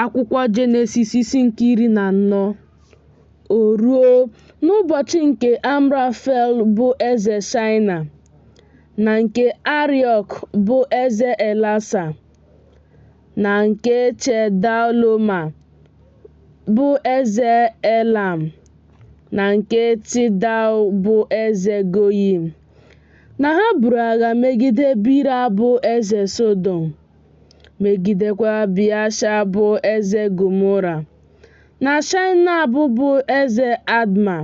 Akwụkwọ Jenesis isi nke 14. O ruo n'ụbọchị nke Amrafel bụ eze Shaịna, na nke Ariok bụ eze Elasa, na nke Chedaloma bụ eze Elam, na nke Tidal bụ eze Goyim, na ha buru agha megide Bira bụ eze Sodom, megidekwa Biasha bụ eze Gomora, na Shaịna bụ eze Adma,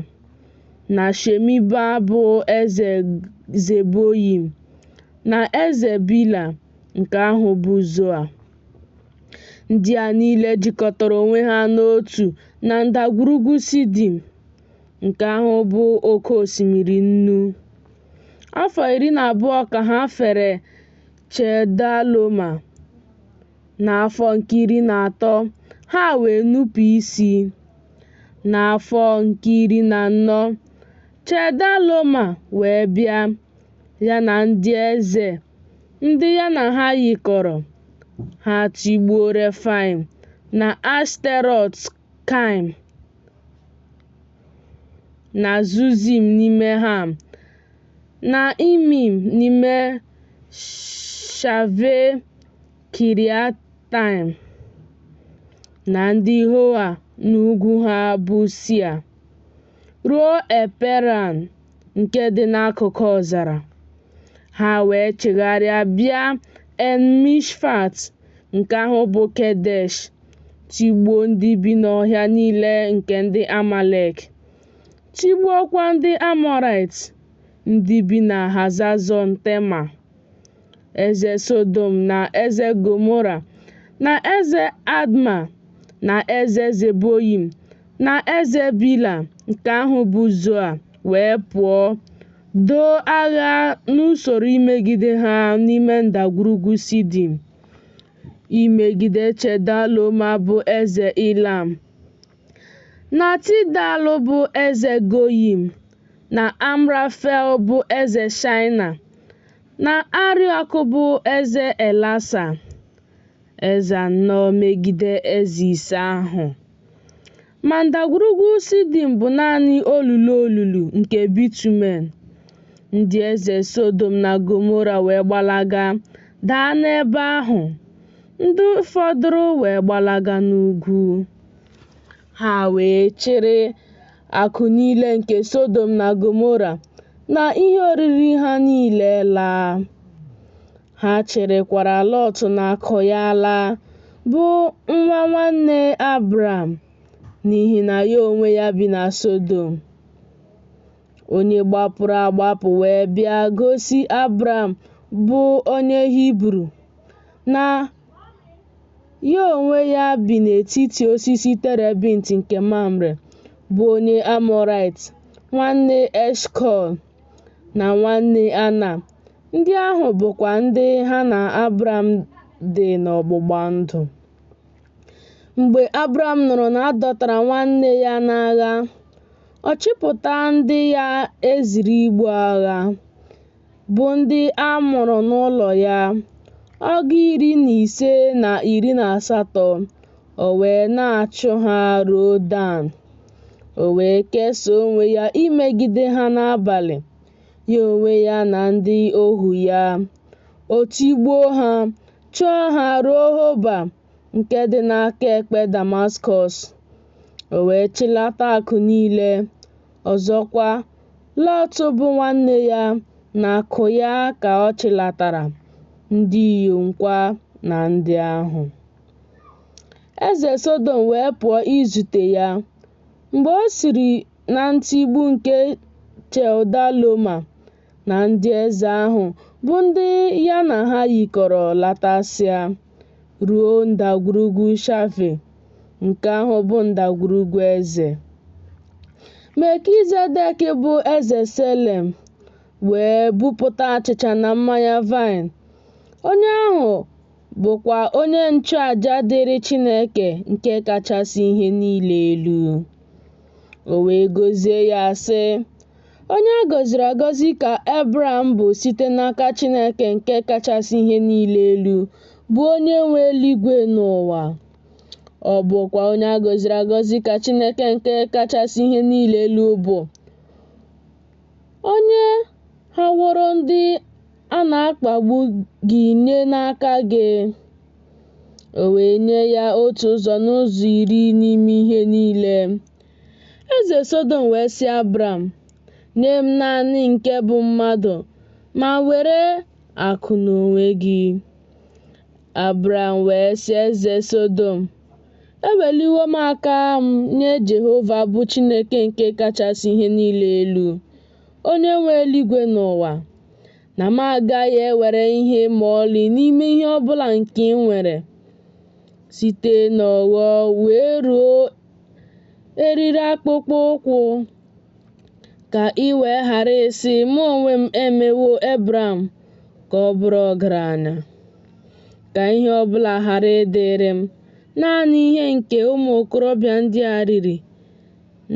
na Shemiba bụ eze Zeboyim, na eze Bila nke ahụ bụ Zoa. Ndị a niile jikọtara onwe ha n'otu na ndagwurugwu Sidim, nke ahụ bụ oke osimiri Nnu. Afọ 12 ka ha fere Chedaloma. N'afọ nke 13 ha wee nupụ isi. N'afọ nke 14 Chedaloma wee bịa, ya na ndị eze ndị ya na ha yikọrọ. Ha tigbuo Refaim na Ashterot Kaim na Zuzim n'ime Ham, na Imim n'ime Shave Kiriataim, na ndị Hoa n'ugwu ha bụ Sia, ruo Eperan nke dị n'akụkụ ọzara. Ha wee chigharịa bịa En-Mishpat nke ahụ bụ Kedesh, tigbuo ndị bi n'ọhịa niile nke ndị Amalek, tigbuokwa ndị Amọrait ndị bi na Hazazọn Tema, eze Sodom na eze Gomora, na eze Adma, na eze Zeboyim, na eze Bila nke ahụ bụ Zoa, wee pụọ doo agha n'usoro imegide ha n'ime ndagwurugwu Sidim, imegide Chedaloma bụ eze Ilam, na Tidal bụ eze Goyim, na Amrafel bụ eze Shaịna, na Ariok bụ eze Elasa, eze anọ megide eze ise ahụ. Ma ndagwurugwu Sidim bụ naanị olulu nke bitumen. Ndị eze Sodom na Gomora wee gbalaga daa n'ebe ahụ, ndị fọdụrụ wee gbalaga n'ugwu. Ha wee chịrị akụ niile nke Sodom na Gomora na ihe oriri ha niile laa. Ha chịrịkwara Lọt na akụ ya laa, bụ nwa nwanne Abram, n'ihi na ya onwe ya bi na Sodom. Onye gbapụrụ agbapụ wee bịa gosi Abram bụ onye Hibru na ya onwe ya bi n'etiti osisi terebint nke Mamre, bụ onye Amọrait, nwanne Eshkol na nwanne Ana. Ndị ahụ bụkwa ndị ha na Abram dị n'ọgbụgba ndụ. Mgbe Abram nụrụ na a dọtara nwanne ya n'agha, ọ chịpụta ndị ya eziri igbu agha, bụ ndị a mụrụ n'ụlọ ya, ọgụ 15 na 18. O wee na-achụ ha ruo Dan. O wee kesaa onwe ya imegide ha n'abalị, ya onwe ya na ndị ohu ya. O tigbuo ha, chụọ ha ruo Hoba nke dị n'aka ekpe Damaskọs. O wee chịlata akụ niile. Ọzọkwa, Lọt bụ nwanne ya na akụ ya ka ọ chịlatara, ndị inyom kwa na ndị ahụ. Eze Sodom wee pụọ izute ya. Mgbe o siri na ntigbu nke Chedaloma na ndị eze ahụ bụ ndị ya na ha yikọrọ latasịa, ruo ndagwurugwu Shafe, nke ahụ bụ ndagwurugwu eze. Melkizedek bụ eze Salem wee bupụta achịcha na mmanya vaịn. Onye ahụ bụkwa onye nchụaja dịrị Chineke nke kachasị ihe niile elu. O wee gọzie ya sị, onye a gọziri agọzi ka Abram bụ site n'aka Chineke nke kachasị ihe niile elu, bụ onye nwe eluigwe n'ụwa. Ọ bụkwa onye a gọziri agọzi ka Chineke nke kachasị ihe niile elu bụ, onye haworo ndị a na-akpagbu gị nye n'aka gị. O wee nye ya otu ụzọ n'ụzọ 10 n'ime ihe niile. Eze Sọdọm wee sị Abram, nye m naanị nke bụ mmadụ, ma were akụ n'onwe gị. Abram wee sị eze Sọdọm, eweliwo m aka m nye Jehova bụ Chineke nke kachasị ihe niile elu, onye nwe eluigwe n'ụwa, na m agaghị ewere ihe ma ọlị n'ime ihe ọbụla nke ị nwere, site n'ọghọ wee ruo eriri akpụkpọ ụkwụ, ka ị wee ghara ịsị mụ onwe m emewo Abram ka ọ bụrụ ọgaranya, ka ihe ọbụla ghara ịdịrị m, naanị ihe nke ụmụ okorobịa ndị a riri,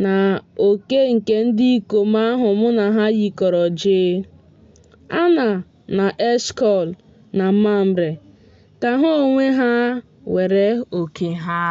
na oke nke ndị ikom ahụ mụ na ha yikọrọ jee, Ana na Eshkọl na Mamre, ka ha onwe ha were oke ha.